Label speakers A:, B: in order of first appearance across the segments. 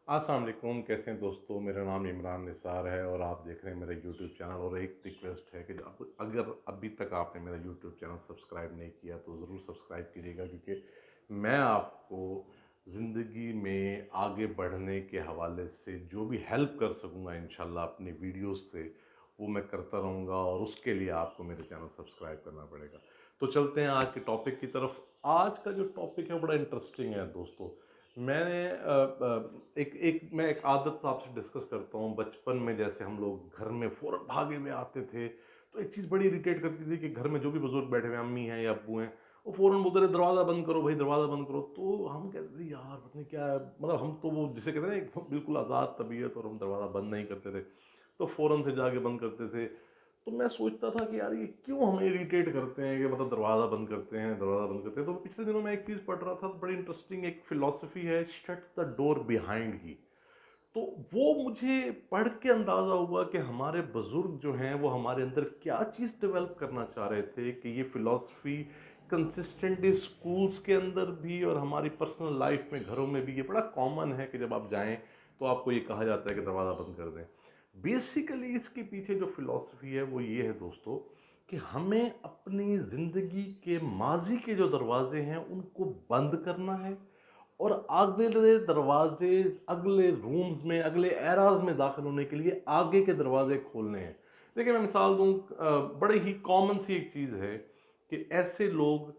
A: अस्सलाम वालेकुम। कैसे हैं दोस्तों? मेरा नाम इमरान निसार है और आप देख रहे हैं मेरा यूट्यूब चैनल। और एक रिक्वेस्ट है कि अगर अभी तक आपने मेरा यूट्यूब चैनल सब्सक्राइब नहीं किया तो ज़रूर सब्सक्राइब कीजिएगा, क्योंकि मैं आपको ज़िंदगी में आगे बढ़ने के हवाले से जो भी हेल्प कर सकूँगा इंशाल्लाह अपनी वीडियोज़ से, वो मैं करता रहूँगा। और उसके लिए आपको मेरे चैनल सब्सक्राइब करना पड़ेगा। तो चलते हैं आज के टॉपिक की तरफ। आज का जो टॉपिक है बड़ा इंटरेस्टिंग है दोस्तों। मैंने मैं एक आदत आपसे डिस्कस करता हूँ। बचपन में जैसे हम लोग घर में फ़ौरन भागे हुए आते थे, तो एक चीज़ बड़ी इरिटेट करती थी कि घर में जो भी बुज़ुर्ग बैठे हुए अम्मी हैं या अब्बू हैं, वो फ़ौरन बोलते थे दरवाज़ा बंद करो भाई, दरवाज़ा बंद करो। तो हम कहते थे यार पता नहीं क्या है, मतलब हम तो वो जिसे कहते हैं ना एक बिल्कुल आज़ाद तबीयत, और हम दरवाज़ा बंद नहीं करते थे, तो फ़ौरन से जाके बंद करते थे। तो मैं सोचता था कि यार ये क्यों हमें इरिटेट करते हैं कि मतलब दरवाज़ा बंद करते हैं, दरवाज़ा बंद करते हैं। तो पिछले दिनों मैं एक चीज़ पढ़ रहा था, तो बड़ी इंटरेस्टिंग एक फ़िलॉसफ़ी है, शट द डोर बिहाइंड ही। तो वो मुझे पढ़ के अंदाज़ा हुआ कि हमारे बुज़ुर्ग जो हैं वो हमारे अंदर क्या चीज़ डेवलप करना चाह रहे थे, कि ये फ़िलॉसफ़ी कंसिस्टेंटली स्कूल्स के अंदर भी और हमारी पर्सनल लाइफ में, घरों में भी ये बड़ा कॉमन है कि जब आप जाएँ तो आपको ये कहा जाता है कि दरवाज़ा बंद कर दें। बेसिकली इसके पीछे जो फ़िलॉसफ़ी है वो ये है दोस्तों, कि हमें अपनी ज़िंदगी के माज़ी के जो दरवाज़े हैं उनको बंद करना है, और अगले दरवाजे, अगले रूम्स में, अगले एराज में दाखिल होने के लिए आगे के दरवाजे खोलने हैं। देखिए मैं मिसाल दूं, बड़े ही कॉमन सी एक चीज़ है कि ऐसे लोग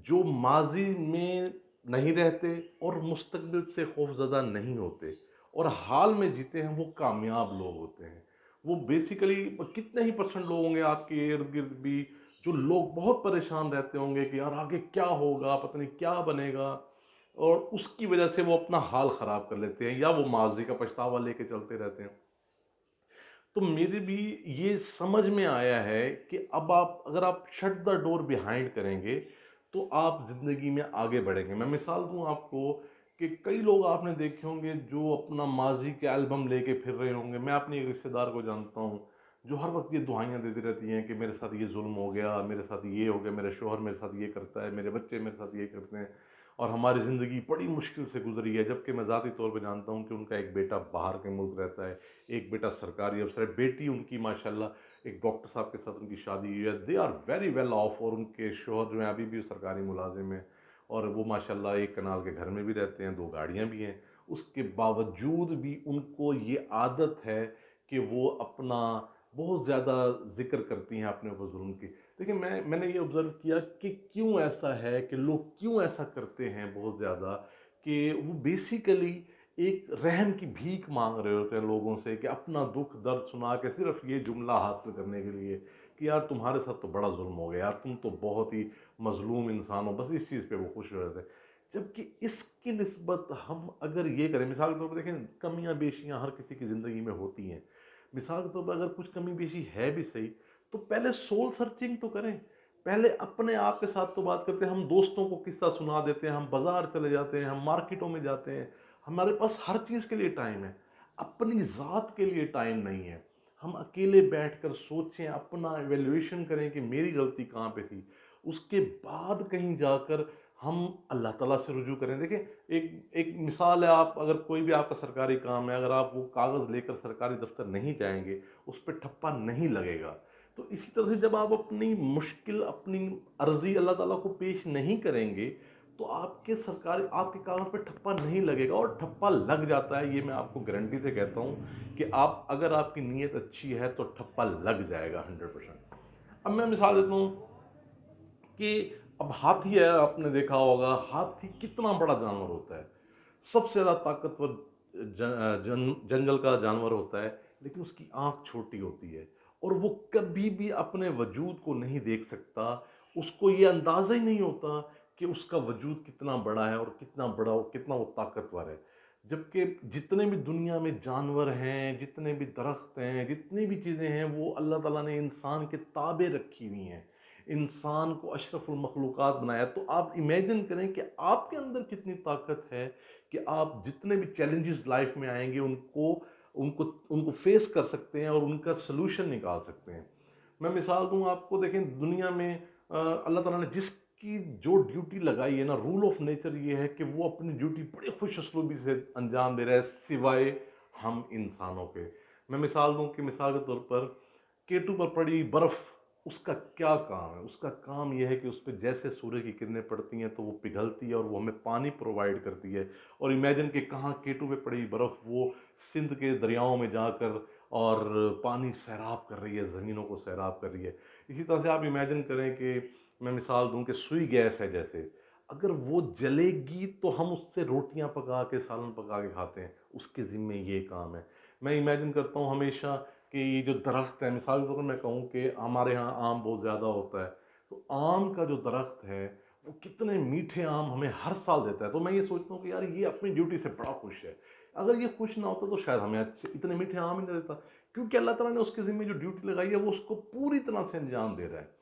A: जो माजी में नहीं रहते और मुस्तकबिल से खौफजदा नहीं होते और हाल में जीते हैं, वो कामयाब लोग होते हैं। वो बेसिकली कितने ही परसेंट लोग होंगे आपके इर्द गिर्द भी, जो लोग बहुत परेशान रहते होंगे कि यार आगे क्या होगा, पता नहीं क्या बनेगा, और उसकी वजह से वो अपना हाल खराब कर लेते हैं या वो माजी का पछतावा लेके चलते रहते हैं। तो मेरे भी ये समझ में आया है कि अब आप अगर आप शट द डोर बिहाइंड करेंगे तो आप जिंदगी में आगे बढ़ेंगे। मैं मिसाल दूं आपको कि कई लोग आपने देखे होंगे जो अपना माजी के एल्बम लेके फिर रहे होंगे। मैं अपने एक रिश्तेदार को जानता हूं जो हर वक्त ये दुआएं देती रहती हैं कि मेरे साथ ये जुल्म हो गया, मेरे साथ ये हो गया, मेरे शोहर मेरे साथ ये करता है, मेरे बच्चे मेरे साथ ये करते हैं, और हमारी ज़िंदगी बड़ी मुश्किल से गुजरी है। जबकि मैं ज़ाती तौर पे जानता हूँ कि उनका एक बेटा बाहर के मुल्क रहता है, एक बेटा सरकारी अफसर है, बेटी उनकी माशाल्लाह एक डॉक्टर साहब के साथ उनकी शादी हुई है। They are very well off, और उनके शोहर जो हैं अभी भी सरकारी मुलाजिम हैं, और वो माशाल्लाह एक कनाल के घर में भी रहते हैं, 2 गाड़ियाँ भी हैं। उसके बावजूद भी उनको ये आदत है कि वो अपना बहुत ज़्यादा ज़िक्र करती हैं अपने ऊपर जुल्म की। देखिए मैंने ये ऑब्ज़र्व किया कि क्यों ऐसा है, कि लोग क्यों ऐसा करते हैं बहुत ज़्यादा, कि वो बेसिकली एक रहम की भीख मांग रहे होते हैं लोगों से, कि अपना दुख दर्द सुना के सिर्फ ये जुमला हासिल करने के लिए कि यार तुम्हारे साथ तो बड़ा जुल्म हो गया, यार तुम तो बहुत ही मजलूम इंसान हो, बस इस चीज़ पे वो खुश रहते हैं। जबकि इसकी निस्बत हम अगर ये करें, मिसाल के तौर पर देखें, कमियां बेशियां हर किसी की ज़िंदगी में होती हैं। मिसाल के तौर पर अगर कुछ कमी पेशी है भी सही, तो पहले सोल सर्चिंग तो करें। पहले अपने आप के साथ तो बात करते हैं। हम दोस्तों को किस्सा सुना देते हैं, हम बाजार चले जाते हैं, हम मार्केटों में जाते हैं, हमारे पास हर चीज़ के लिए टाइम है, अपनी ज़ात के लिए टाइम नहीं है। हम अकेले बैठकर सोचें, अपना एवेल्यूएशन करें कि मेरी गलती कहाँ पे थी। उसके बाद कहीं जाकर हम अल्लाह ताला से रुजू करें। देखें, एक एक मिसाल है, आप अगर कोई भी आपका सरकारी काम है, अगर आप वो कागज़ लेकर सरकारी दफ्तर नहीं जाएंगे, उस पर ठप्पा नहीं लगेगा। तो इसी तरह से जब आप अपनी मुश्किल, अपनी अर्जी अल्लाह ताला को पेश नहीं करेंगे, तो आपके सरकारी, आपके कागज पे ठप्पा नहीं लगेगा। और ठप्पा लग जाता है, ये मैं आपको गारंटी से कहता हूँ कि आप अगर आपकी नीयत अच्छी है तो ठप्पा लग जाएगा 100%। अब मैं मिसाल देता हूँ कि अब हाथी है, आपने देखा होगा हाथी कितना बड़ा जानवर होता है, सबसे ज़्यादा ताकतवर जंगल का जानवर होता है, लेकिन उसकी आंख छोटी होती है और वो कभी भी अपने वजूद को नहीं देख सकता। उसको ये अंदाज़ा ही नहीं होता कि उसका वजूद कितना बड़ा है और कितना बड़ा, कितना वो ताकतवर है। जबकि जितने भी दुनिया में जानवर हैं, जितने भी दरख्त हैं, जितनी भी चीज़ें हैं, वो अल्लाह ताला ने इंसान के ताबे रखी हुई हैं। इंसान को अशरफुल मखलूक़ात बनाया। तो आप इमेजिन करें कि आपके अंदर कितनी ताकत है कि आप जितने भी चैलेंजेस लाइफ में आएंगे उनको उनको उनको फेस कर सकते हैं और उनका सलूशन निकाल सकते हैं। मैं मिसाल दूं आपको, देखें दुनिया में अल्लाह ताला ने जिस उसकी जो ड्यूटी लगाई है ना, रूल ऑफ नेचर ये है कि वो अपनी ड्यूटी बड़ी खुश उसलूबी से अंजाम दे रहा है, सिवाय हम इंसानों के। मैं मिसाल दूं कि मिसाल के तौर पर केटू पर पड़ी बर्फ, उसका क्या काम है? उसका काम यह है कि उस पर जैसे सूर्य की किरणें पड़ती हैं तो वो पिघलती है और वो हमें पानी प्रोवाइड करती है। और इमेजिन कि कहाँ केटू पे पड़ी बर्फ वो सिंध के दरियाओं में जाकर और पानी सैराब कर रही है, ज़मीनों को सैराब कर रही है। इसी तरह से आप इमेजिन करें कि मैं मिसाल दूं कि सुई गैस है जैसे, अगर वो जलेगी तो हम उससे रोटियां पका के, सालन पका के खाते हैं, उसके ज़िम्मे ये काम है। मैं इमेजिन करता हूँ हमेशा कि ये जो दरख्त है, मिसाल के तौर पर मैं कहूँ कि हमारे यहाँ आम बहुत ज़्यादा होता है, तो आम का जो दरख्त है वो कितने मीठे आम हमें हर साल देता है। तो मैं ये सोचता हूँ कि यार ये अपनी ड्यूटी से बड़ा खुश है। अगर ये खुश ना होता तो शायद हमें अच्छे इतने मीठे आम ही नहीं देता, क्योंकि अल्लाह ताला ने उसके ज़िम्मे जो ड्यूटी लगाई है वो उसको पूरी तरह से अंजाम दे रहा है।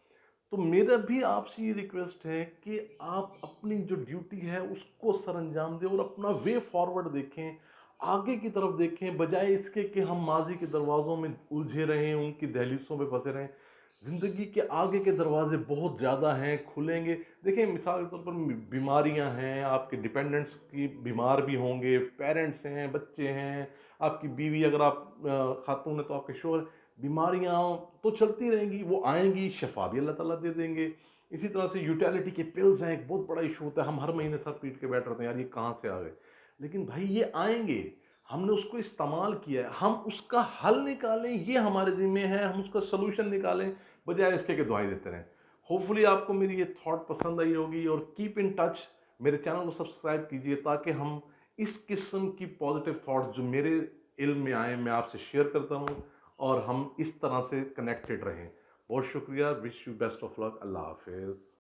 A: तो मेरा भी आपसे ये रिक्वेस्ट है कि आप अपनी जो ड्यूटी है उसको सरअंजाम दें और अपना वे फॉरवर्ड देखें, आगे की तरफ देखें, बजाय इसके कि हम माजी के दरवाज़ों में उलझे रहें, उनकी दहलीसों पे फंसे रहें। ज़िंदगी के आगे के दरवाजे बहुत ज़्यादा हैं, खुलेंगे। देखिए मिसाल के तौर पर बीमारियां हैं, आपके डिपेंडेंट्स की बीमार भी होंगे, पेरेंट्स हैं, बच्चे हैं, आपकी बीवी, अगर आप खातून है तो आपके शोहर, बीमारियां तो चलती रहेंगी, वो आएंगी, शफा भी अल्लाह ताला दे देंगे। इसी तरह से यूटिलिटी के पिल्स हैं, एक बहुत बड़ा इशू होता है, हम हर महीने सर पीट के बैठ रहते हैं यार ये कहाँ से आ गए। लेकिन भाई ये आएंगे, हमने उसको इस्तेमाल किया है, हम उसका हल निकालें, ये हमारे जिम्मे है, हम उसका सोल्यूशन निकालें, बजाय इसके कि दुआई देते रहें। होपफुली आपको मेरी ये थॉट पसंद आई होगी, और कीप इन टच, मेरे चैनल को सब्सक्राइब कीजिए ताकि हम इस किस्म की पॉजिटिव थॉट्स जो मेरे इल्म में आए मैं आपसे शेयर करता हूँ, और हम इस तरह से कनेक्टेड रहें। बहुत शुक्रिया, wish you best of luck, अल्लाह हाफिज़।